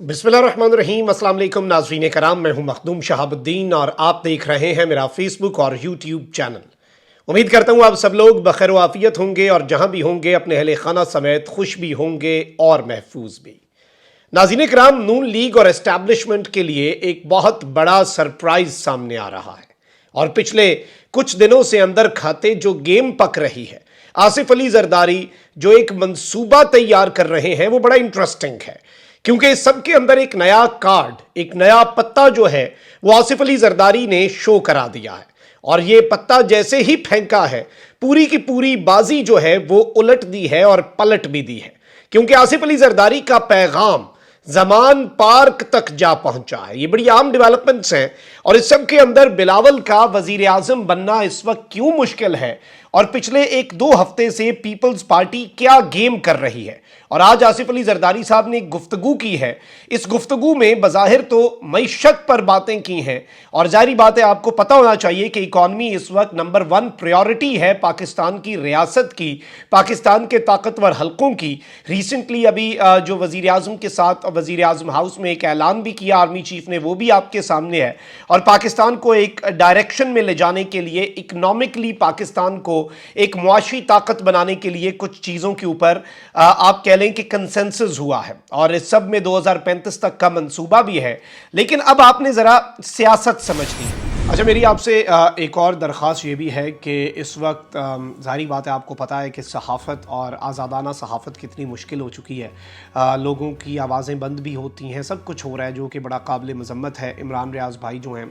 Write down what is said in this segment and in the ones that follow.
बिस्मिल्लाहिर्रहमानिर्रहीम। अस्सलाम वालेकुम नाज़रीन कराम, मैं हूं मखदूम शहाबुद्दीन और आप देख रहे हैं मेरा फेसबुक और यूट्यूब चैनल। उम्मीद करता हूं आप सब लोग बखैर आफियत होंगे और जहां भी होंगे अपने अहले खाना समेत खुश भी होंगे और महफूज भी। नाज़रीन कराम, नून लीग और एस्टैब्लिशमेंट के लिए एक बहुत बड़ा सरप्राइज सामने आ रहा है और पिछले कुछ दिनों से अंदर खाते जो गेम पक रही है, आसिफ अली जरदारी जो एक मंसूबा तैयार कर रहे हैं वो बड़ा इंटरेस्टिंग है, क्योंकि इस सब के अंदर एक नया कार्ड, एक नया पत्ता जो है वो आसिफ अली जरदारी ने शो करा दिया है। और ये पत्ता जैसे ही फेंका है, पूरी की पूरी बाजी जो है वो उलट दी है और पलट भी दी है, क्योंकि आसिफ अली जरदारी का पैगाम जमान पार्क तक जा पहुंचा है। ये बड़ी आम डेवलपमेंट्स हैं और इस सब के अंदर बिलावल का वजीर आजम बनना इस वक्त क्यों मुश्किल है और पिछले एक दो हफ्ते से पीपल्स पार्टी क्या गेम कर रही है। और आज आसिफ अली जरदारी साहब ने एक गुफ्तगू की है। इस गुफ्तगू में बज़ाहिर तो मईशत पर बातें की हैं और जारी बात है, आपको पता होना चाहिए कि इकॉनमी इस वक्त नंबर 1 प्रायोरिटी है पाकिस्तान की रियासत की, पाकिस्तान के ताकतवर हलकों की। रिसेंटली अभी जो वजीर आजम के साथ वजीर आजम हाउस में एक ऐलान भी किया आर्मी चीफ ने, वो भी आपके सामने है। और पाकिस्तान को एक डायरेक्शन में ले जाने के लिए, इकनॉमिकली पाकिस्तान को एक मुआशी ताकत बनाने के लिए कुछ चीज़ों के ऊपर आप कह लें कि कंसेंसस हुआ है और इस सब में 2035 तक का मंसूबा भी है। लेकिन अब आपने ज़रा सियासत समझनी है। अच्छा, मेरी आपसे एक और दरख्वास्त ये भी है कि इस वक्त ज़ाहिर बात है, आपको पता है कि सहाफ़त और आज़ादाना सहाफ़त कितनी मुश्किल हो चुकी है। लोगों की आवाज़ें बंद भी होती हैं, सब कुछ हो रहा है जो कि बड़ा काबिल मज़म्मत है। इमरान रियाज़ भाई जो हैं,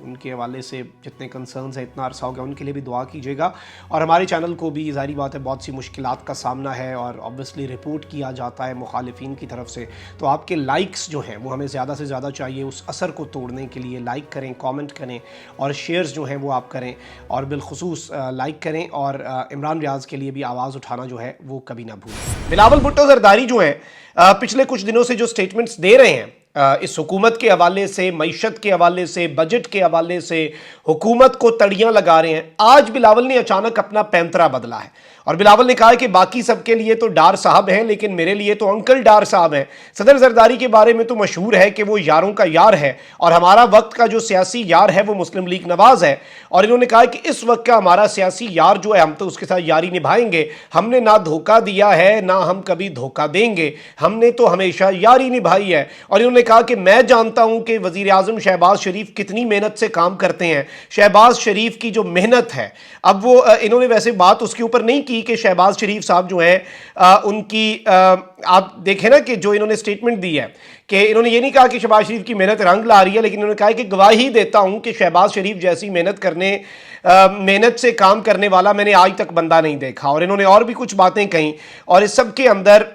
उनके हवाले से जितने कंसर्न्स हैं, इतना अरसा हो गया, उनके लिए भी दुआ कीजिएगा। और हमारे चैनल को भी ज़ाहिर बात है बहुत सी मुश्किलात का सामना है और ऑब्वियसली रिपोर्ट किया जाता है मुखालिफिन की तरफ से, तो आपके लाइक्स जो हैं वो हमें ज़्यादा से ज़्यादा चाहिए उस असर को तोड़ने के लिए। लाइक करें, कमेंट करें और शेयर्स जो हैं वो आप करें और बिलखुसूस लाइक करें और इमरान रियाज़ के लिए भी आवाज़ उठाना जो है वो कभी ना भूलें। बिलावल भुट्टो जरदारी जो हैं पिछले कुछ दिनों से जो स्टेटमेंट्स दे रहे हैं इस हुकूमत के हवाले से, मईशत के हवाले से, बजट के हवाले से, हुकूमत को तड़ियां लगा रहे हैं। आज बिलावल ने अचानक अपना पैंतरा बदला है और बिलावल ने कहा है कि बाकी सबके लिए तो डार साहब हैं लेकिन मेरे लिए तो अंकल डार साहब हैं। सदर जरदारी के बारे में तो मशहूर है कि वो यारों का यार है और हमारा वक्त का जो सियासी यार है वो मुस्लिम लीग नवाज है। और इन्होंने कहा कि इस वक्त का हमारा सियासी यार जो है, हम तो उसके साथ यारी निभाएंगे। हमने ना धोखा दिया है ना हम कभी धोखा देंगे, हमने तो हमेशा यारी निभाई है। और इन्होंने कहा कि मैं जानता हूं कि वजीर आजम शहबाज शरीफ कितनी मेहनत से काम करते हैं। शहबाज शरीफ की जो मेहनत है, अब वो इन्होंने वैसे बात उसके ऊपर नहीं की कि शहबाज शरीफ साहब जो हैं उनकी आप देखें ना कि जो इन्होंने स्टेटमेंट दी है कि इन्होंने ये नहीं कहा कि शहबाज शरीफ की मेहनत रंग ला रही है, लेकिन इन्होंने कहा कि गवाही देता हूं कि शहबाज शरीफ जैसी मेहनत से काम करने वाला मैंने आज तक बंदा नहीं देखा। और इन्होंने और भी कुछ बातें कही और इस सब के अंदर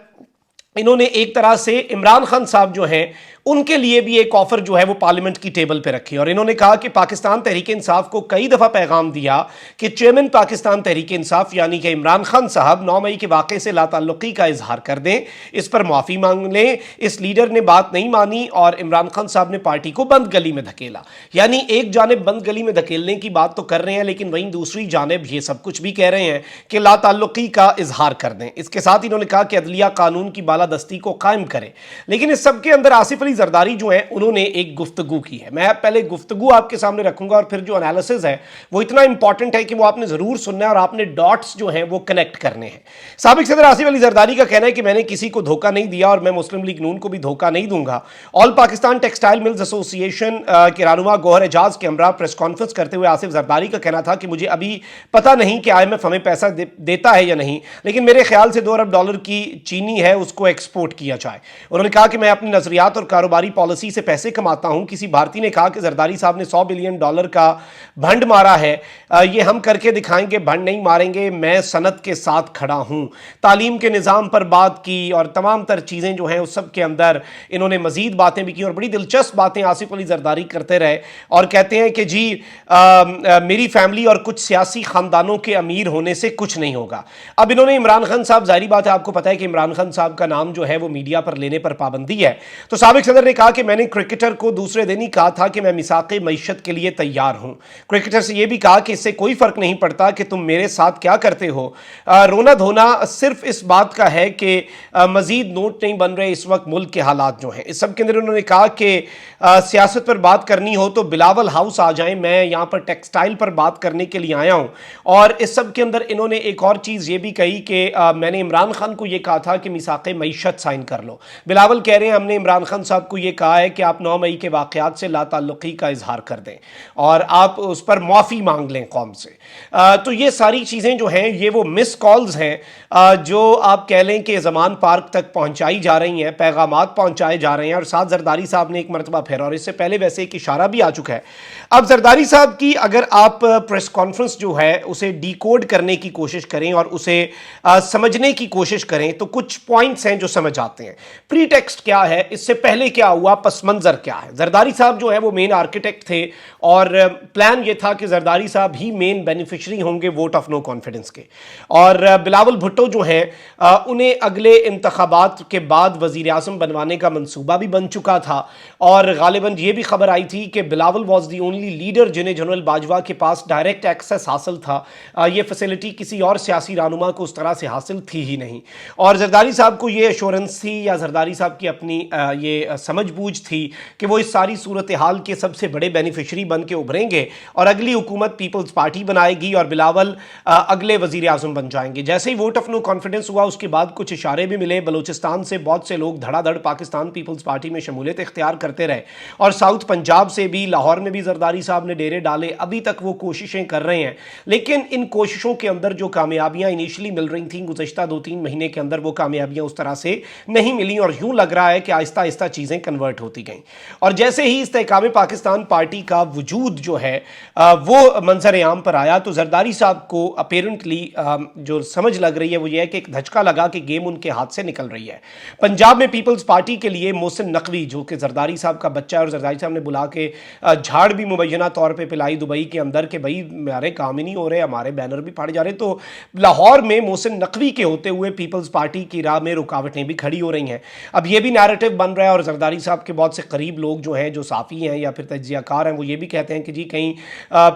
इन्होंने एक तरह से इमरान खान साहब जो हैं उनके लिए भी एक ऑफर जो है वो पार्लियामेंट की टेबल पे रखी। और इन्होंने कहा कि पाकिस्तान तहरीक इंसाफ को कई दफ़ा पैगाम दिया कि चेयरमैन पाकिस्तान तहरीक इंसाफ यानी कि इमरान खान साहब 9 मई के वाक़े से लाताल्लुक़ी का इजहार कर दें, इस पर माफ़ी मांग लें। इस लीडर ने बात नहीं मानी और इमरान खान साहब ने पार्टी को बंद गली में धकेला। यानी एक जानिब बंद गली में धकेलने की बात तो कर रहे हैं, लेकिन वहीं दूसरी जानिब ये सब कुछ भी कह रहे हैं कि लाताल्लुक़ी का इजहार कर दें। इसके साथ इन्होंने कहा कि अदलिया कानून की बालादस्ती को कायम करें। लेकिन इस सब के अंदर आसिफ अली जरदारी जो है उन्होंने एक गुफ्तगू की है। मैं पहले गुफ्तगू आपके सामने रखूंगा और फिर जो एनालिसिस है वो इतना इंपॉर्टेंट है कि वो आपने जरूर सुनना है और आपने डॉट्स जो हैं वो कनेक्ट करने हैं। साबिक सदर आसिफ अली जरदारी का कहना है कि मैंने किसी को धोखा नहीं दिया और मैं मुस्लिम लीग नून को भी धोखा नहीं दूंगा। All Pakistan textile mills association के रहनुमा गौहर एजाज के हमरा प्रेस कॉन्फ्रेंस करते हुए आसिफ जरदारी का कहना था कि मुझे अभी पता नहीं कि IMF हमें पैसा देता है या नहीं, लेकिन मेरे ख्याल से $2 अरब की चीनी है उसको एक्सपोर्ट किया जाए। उन्होंने कहा कि मैं अपनी नजरियात और कारोबारी पॉलिसी से पैसे कमाता हूं। किसी भारतीय ने कहा कि जरदारी साहब ने $100 बिलियन का भंड मारा है, ये हम करके दिखाएंगे, भंड नहीं मारेंगे, मैं सनत के साथ खड़ा हूं। तालीम के निज़ाम पर बात की और तमाम तर चीज़ें जो हैं उस सब के अंदर इन्होंने मजीद बातें भी की और बड़ी दिलचस्प बातें आसिफ अली जरदारी करते रहे और कहते हैं कि जी मेरी फैमिली और कुछ सियासी खानदानों के अमीर होने से कुछ नहीं होगा। अब इन्होंने इमरान खान साहब, जाहिर बात है आपको पता है कि इमरान खान साहब का नाम जो है वो मीडिया पर लेने पर पाबंदी है, तो साबिक सदर ने कहा कि मैंने क्रिकेटर को दूसरे दिन ही कहा था कि मैं मिसाक़े मईशत के लिए तैयार हूं। क्रिकेटर से यह भी कहा कि इससे कोई फर्क नहीं पड़ता कि तुम मेरे साथ क्या करते हो। रोना धोना सिर्फ इस बात का है कि मजीद नोट नहीं बन रहे इस वक्त मुल्क के हालात जो हैं। इस सब के अंदर उन्होंने कहा कि सियासत पर बात करनी हो तो बिलावल हाउस आ जाएं, मैं यहाँ पर टेक्सटाइल पर बात करने के लिए आया हूँ। और इस सब के अंदर इन्होंने एक और चीज़ ये भी कही कि मैंने इमरान खान को ये कहा था कि मिसाक़े मईशत साइन कर लो। बिलावल कह रहे हैं हमने इमरान खान साहब को ये कहा है कि आप 9 मई के वाक़यात से लाताल्लुक़ी का इजहार कर दें और आप उस पर माफ़ी मांग लें कौम से। तो ये सारी चीज़ें जो हैं ये वो मिस कॉल्स हैं जो आप कह लें कि ज़मान पार्क तक पहुँचाई जा रही हैं, पैगामात पहुँचाए जा रहे हैं। और साथ जरदारी साहब ने एक मरतबा फिर, और इससे पहले वैसे एक इशारा भी आ चुका है। अब जरदारी साहब की अगर आप प्रेस कॉन्फ्रेंस जो है उसे डिकोड करने की कोशिश करें और उसे समझने की कोशिश करें तो कुछ पॉइंट्स हैं जो समझ आते हैं। प्रीटेक्स्ट क्या है, इससे पहले क्या हुआ, पस मंजर क्या है। जरदारी साहब जो है वो मेन आर्किटेक्ट थे और प्लान ये था कि जरदारी साहब ही मेन बेनिफिशरी होंगे वोट ऑफ नो कॉन्फिडेंस के। और बिलावल भुट्टो जो हैं उन्हें अगले इंतखाबात के बाद वजीर आज़म बनवाने का मंसूबा भी बन चुका था। और गालिबन ये भी खबर आई थी कि Bilawal was the only leader जिन्हें जनरल बाजवा के पास डायरेक्ट एक्सेस हासिल था। ये फैसिलिटी किसी और सियासी रहनुमा को उस तरह से हासिल थी ही नहीं। और जरदारी साहब को ये एश्योरेंस थी या जरदारी साहब की अपनी ये समझबूझ थी कि वो इस सारी सूरत हाल के सबसे बड़े बेनिफिशरी बन के उभरेंगे और अगली हुकूमत पीपल्स पार्टी बनाएगी और बिलावल अगले वजीर आज़म बन जाएंगे। जैसे ही वोट ऑफ नो कॉन्फिडेंस हुआ उसके बाद कुछ इशारे भी मिले। बलूचिस्तान से बहुत से लोग धड़ाधड़ पाकिस्तान पीपल्स पार्टी में शमूलियत इख्तियार करते रहे और साउथ पंजाब से भी, लाहौर में भी जरदारी साहब ने डेरे डाले। अभी तक वो कोशिशें कर रहे हैं, लेकिन इन कोशिशों के अंदर जो कामयाबियां इनिशियली मिल रही थी गुज़श्ता 2-3 महीने के अंदर वो कामयाबियां उस तरह से नहीं मिली और यूं लग रहा है कि आहिस्ता आहिस्ता चीज़ें कन्वर्ट होती गई। और जैसे ही इस्तेहकाम पाकिस्तान पार्टी का वजूद जो है वो मंजर आम पर आया तो जरदारी साहब को अपेरेंटली जो समझ लग रही है वो ये है कि एक धचका लगा कि गेम उनके हाथ से निकल रही है। पंजाब में पीपल्स पार्टी के लिए मोहसिन नकवी जो कि जरदारी साहब का बच्चा है और जरदारी साहब ने बुला के झाड़ भी मुबैना तौर पर पिलाई दुबई के अंदर कि भाई हमारे काम ही नहीं हो रहे, हमारे बैनर भी फाड़े जा रहे। तो लाहौर में मोहसिन नकवी के होते हुए पीपल्स पार्टी की राह में रुकावटें भी खड़ी हो रही हैं। अब ये भी नैरेटिव बन रहा है और जरदारी साहब के बहुत से करीब लोग जो हैं, जो साफ़ी हैं या फिर तज्जियाकार हैं, वो ये भी कहते हैं कि जी कहीं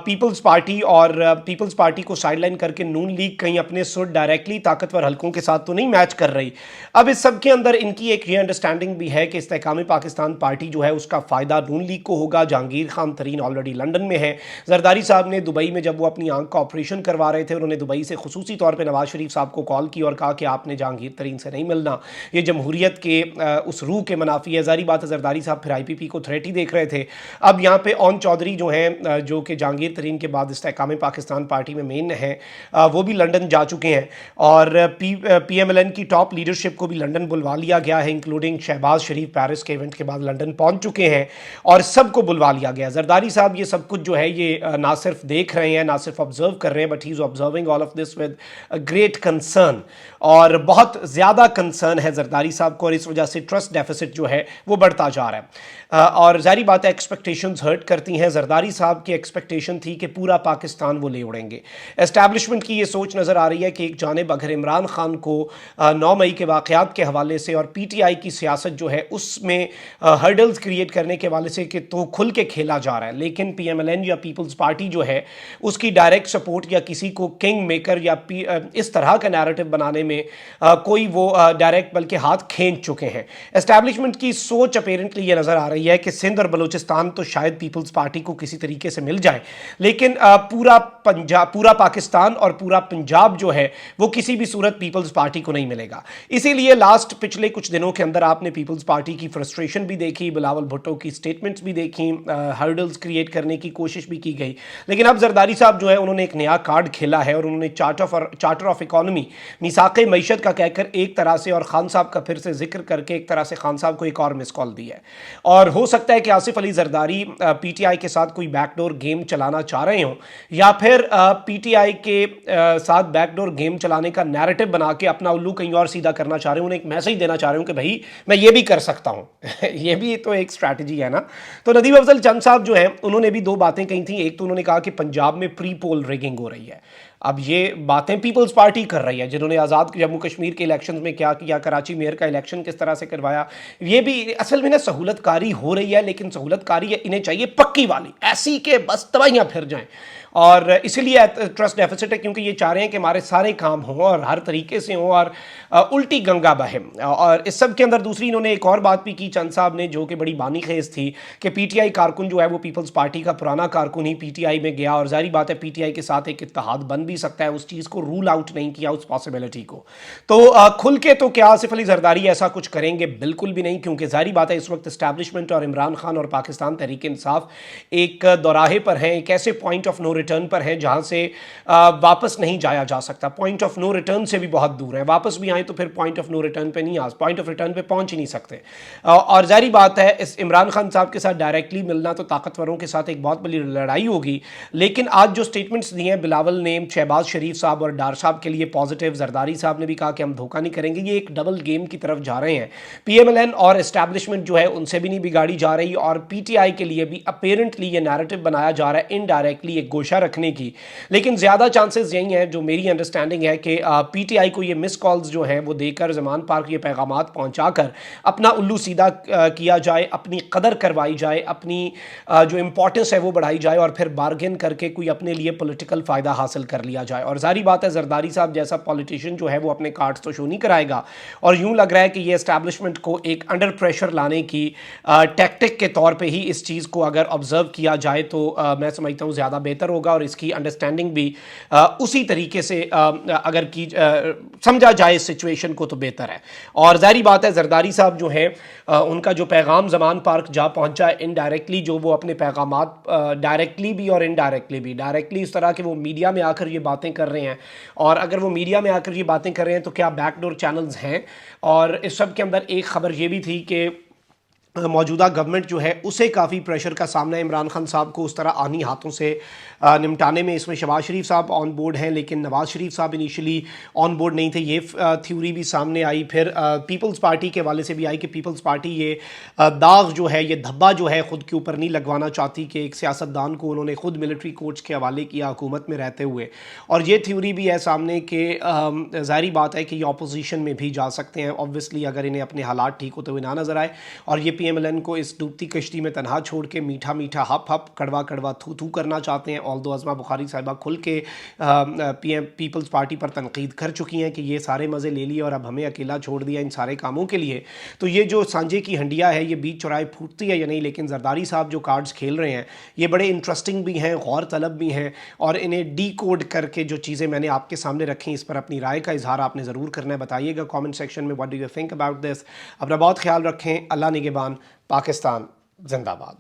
पीपल्स पार्टी और पीपल्स पार्टी को साइडलाइन करके नून लीग कहीं अपने सुर डायरेक्टली ताकतवर हलकों के साथ तो नहीं मैच कर रही। अब इस सब के अंदर इनकी एक ये अंडरस्टैंडिंग भी है कि इस्तेहकाम पाकिस्तान पार्टी जो है उसका फ़ायदा नून लीग को होगा। जहांगीर खान तरीन ऑलरेडी लंदन में है। जरदारी साहब ने दुबई में जब वो अपनी आंख का ऑपरेशन करवा रहे थे उन्होंने दुबई से खुसूसी तौर पर नवाज शरीफ साहब को कॉल की और कहा कि आपने जहांगीर तरीन से नहीं मिलना, ये जमहूरियत के उस रूह के मुनाफी है। ज़ाहिर बात है जरदारी साहब फिर IPP को थ्रेट ही देख रहे थे। अब यहाँ पे ओन चौधरी जो हैं जो कि जहांगीर तरीन के बाद इस्तेहकाम पाकिस्तान पार्टी में मेन है, वो भी लंदन जा चुके हैं और PMLN की टॉप लीडरशिप को भी लंदन बुलवा लिया गया है, इंक्लूडिंग शहबाज शरीफ पेरिस के इवेंट के बाद लंदन पहुँच चुके हैं और सबको बुलवा लिया गया। जरदारी साहब ये सब कुछ जो है ये ना सिर्फ देख रहे हैं, ना सिर्फ ऑब्जर्व कर रहे हैं, but he is observing all of this with great concern. और बहुत ज़्यादा कंसर्न है जरदारी साहब को और इस वजह से ट्रस्ट डेफिसिट जो है वो बढ़ता जा रहा है। और ज़ाहिर बात है एक्सपेक्टेशंस हर्ट करती हैं। जरदारी साहब की एक्सपेक्टेशन थी कि पूरा पाकिस्तान वो ले उड़ेंगे। एस्टैब्लिशमेंट की ये सोच नज़र आ रही है कि एक जानिब अगर इमरान खान को 9 मई के वाक़यात के हवाले से और PTI की सियासत जो है उसमें हर्डल्स क्रिएट करने के हवाले से कि तो खुल के खेला जा रहा है, लेकिन PMLN या पीपल्स पार्टी जो है उसकी डायरेक्ट सपोर्ट या किसी को किंग मेकर या इस तरह का नैरेटिव बनाने में कोई वो डायरेक्ट बल्कि हाथ खींच चुके हैं। एस्टैब्लिशमेंट की सोच अपेरेंटली ये नज़र आ रही है कि सिंध और बलूचिस्तान तो शायद पीपल्स पार्टी को किसी तरीके से मिल जाए, लेकिन पूरा पाकिस्तान और पूरा पंजाब जो है वो किसी भी सूरत पीपल्स पार्टी को नहीं मिलेगा। इसीलिए लास्ट पिछले कुछ दिनों के अंदर आपने पीपल्स पार्टी की फ्रस्ट्रेशन भी देखी, बिलावल भुट्टो की स्टेटमेंट्स भी देखी, हर्डल्स क्रिएट करने की कोशिश भी की गई। लेकिन अब जरदारी साहब जो है उन्होंने एक नया कार्ड खेला है और उन्होंने चार्टर ऑफ इकॉनमी मिसाक़े मईशत का कहकर एक तरह से और खान साहब का फिर से जिक्र करके एक तरह से खान साहब को एक और मिस कॉल दी है। और हो सकता है कि आसिफ अली जरदारी PTI के साथ कोई बैकडोर गेम चलाना चाह रहे हों या फिर PTI के साथ बैकडोर गेम चलाने का नैरेटिव बना के अपना उल्लू कहीं और सीधा करना चाह रहे हो, उन्हें एक मैसेज देना चाह रहे हो कि भाई मैं ये भी कर सकता हूँ। ये भी तो एक स्ट्रैटेजी है ना। तो नदीम अफजल चंद साहब जो हैं उन्होंने भी दो बातें कही थी। एक तो उन्होंने कहा कि पंजाब में प्री पोल रिगिंग हो रही है अब ये बातें पीपल्स पार्टी कर रही है, जिन्होंने आज़ाद जम्मू कश्मीर के इलेक्शंस में क्या किया, कराची मेयर का इलेक्शन किस तरह से करवाया, ये भी असल में ना सहूलतकारी हो रही है, लेकिन सहूलतकारी इन्हें चाहिए पक्की वाली, ऐसी के बस तबाहियाँ फिर जाएं। और इसीलिए ट्रस्ट डेफिसिट है, क्योंकि ये चाह रहे हैं कि हमारे सारे काम हों और हर तरीके से हों और उल्टी गंगा बहे। और इस सब के अंदर दूसरी इन्होंने एक और बात भी की चंद साहब ने, जो कि बड़ी बानी खेज थी, कि पीटीआई कारकुन जो है वो पीपल्स पार्टी का पुराना कारकुन ही पीटीआई में गया, और जाहिर बात है पीटीआई के साथ एक इत्तेहाद बन भी सकता है, उस चीज़ को रूल आउट नहीं किया, उस पॉसिबिलिटी को। तो खुल के तो क्या आसिफ अली जरदारी ऐसा कुछ करेंगे? बिल्कुल भी नहीं, क्योंकि जाहिर बात है इस वक्त इस्टेब्लिशमेंट और इमरान खान और पाकिस्तान तहरीक इंसाफ एक दोराहे पर हैं, एक ऐसे पॉइंट ऑफ नो रिटर्न पर हैं जहां से वापस नहीं जाया जा सकता। पॉइंट ऑफ नो रिटर्न से भी बहुत दूर है, वापस भी आए तो फिर पॉइंट ऑफ नो रिटर्न पे नहीं, आज पॉइंट ऑफ रिटर्न पे पहुंच ही नहीं सकते। और जाहिर बात है इस इमरान खान साहब के साथ डायरेक्टली मिलना तो ताकतवरों के साथ एक बहुत बड़ी लड़ाई होगी। लेकिन आज जो स्टेटमेंट्स दिए हैं बिलावल ने, शहबाज शरीफ साहब और डार साहब के लिए पॉजिटिव, जरदारी साहब ने भी कहा कि हम धोखा नहीं करेंगे, ये एक डबल गेम की तरफ जा रहे हैं। पीएमएलएन और एस्टैब्लिशमेंट जो है उनसे भी नहीं बिगाड़ी जा रही, और पीटीआई के लिए भी अपेरेंटली ये नैरेटिव बनाया जा रहा है इनडायरेक्टली एक गोशा रखने की। लेकिन ज़्यादा चांसेस यही हैं, जो मेरी अंडरस्टैंडिंग है, कि पीटीआई को ये मिस कॉल्स जो हैं वो देकर ज़मान पार्क ये पैगामात पहुंचाकर अपना उल्लू सीधा किया जाए, अपनी कदर करवाई जाए, अपनी जो इंपॉर्टेंस है वो बढ़ाई जाए, और फिर बार्गेन करके कोई अपने लिए पॉलिटिकल फ़ायदा हासिल कर लिया जाए। और जाहिर बात है जरदारी साहब जैसा पॉलिटिशियन जो है वो अपने कार्ड्स तो शो नहीं कराएगा, और यूँ लग रहा है कि ये एस्टैब्लिशमेंट को एक अंडर प्रेशर लाने की टैक्टिक के तौर पर ही इस चीज़ को अगर ऑब्जर्व किया जाए तो मैं समझता हूँ ज़्यादा बेहतर होगा, और इसकी अंडरस्टैंडिंग भी उसी तरीके से अगर की समझा जाए इस सिचुएशन को तो बेहतर है। और जाहिर बात है जरदारी साहब जो हैं उनका जो पैगाम ज़मान पार्क जा पहुंचा है इनडायरेक्टली, जो वो अपने पैगामात डायरेक्टली भी और इनडायरेक्टली भी, डायरेक्टली इस तरह के वो मीडिया में आकर ये बातें कर रहे हैं, और अगर वो मीडिया में आकर ये बातें कर रहे हैं तो क्या बैकडोर चैनल्स हैं। और इस सब के अंदर एक खबर ये भी थी कि मौजूदा गवर्नमेंट जो है उसे काफ़ी प्रेशर का सामना है इमरान खान साहब को उस तरह आनी हाथों से निपटाने में। इसमें शहबाज शरीफ साहब ऑन बोर्ड हैं, लेकिन नवाज़ शरीफ साहब इनिशियली ऑन बोर्ड नहीं थे, ये थ्योरी भी सामने आई। फिर पीपल्स पार्टी के वाले से भी आई कि पीपल्स पार्टी ये दाग जो है, ये धब्बा जो है ख़ुद के ऊपर नहीं लगवाना चाहती, कि एक सियासतदान को उन्होंने ख़ुद मिलिट्री कोर्ट्स के हवाले किया हुकूमत में रहते हुए। और ये थ्योरी भी है सामने कि ज़ाहिर बात है कि ये अपोजिशन में भी जा सकते हैं ऑब्वियसली, अगर इन्हें अपने हालात ठीक होते हुए ना नजर आए, और ये पीएमएलएन को इस डूबती कश्ती में तनहा छोड़ के मीठा मीठा हप हप कड़वा कड़वा थू थू करना चाहते हैं। ऑल्दो अज़मा बुखारी साहिबा खुल के पीपल्स पार्टी पर तनकीद कर चुकी हैं कि ये सारे मज़े ले लिए और अब हमें अकेला छोड़ दिया इन सारे कामों के लिए। तो ये जो सांझे की हंडिया है ये बीच चौराहे फूटती है या नहीं, लेकिन जरदारी साहब जो कार्ड्स खेल रहे हैं ये बड़े इंटरेस्टिंग भी हैं, गौर तलब भी हैं, और इन्हें डी कोड करके जो चीज़ें मैंने आपके सामने रखी इस पर अपनी राय का इजहार आपने ज़रूर करना है। बताइएगा कॉमेंट सेक्शन में what do you think about this. अपना बहुत ख्याल रखें। अल्लाह निगहबान। पाकिस्तान जिंदाबाद।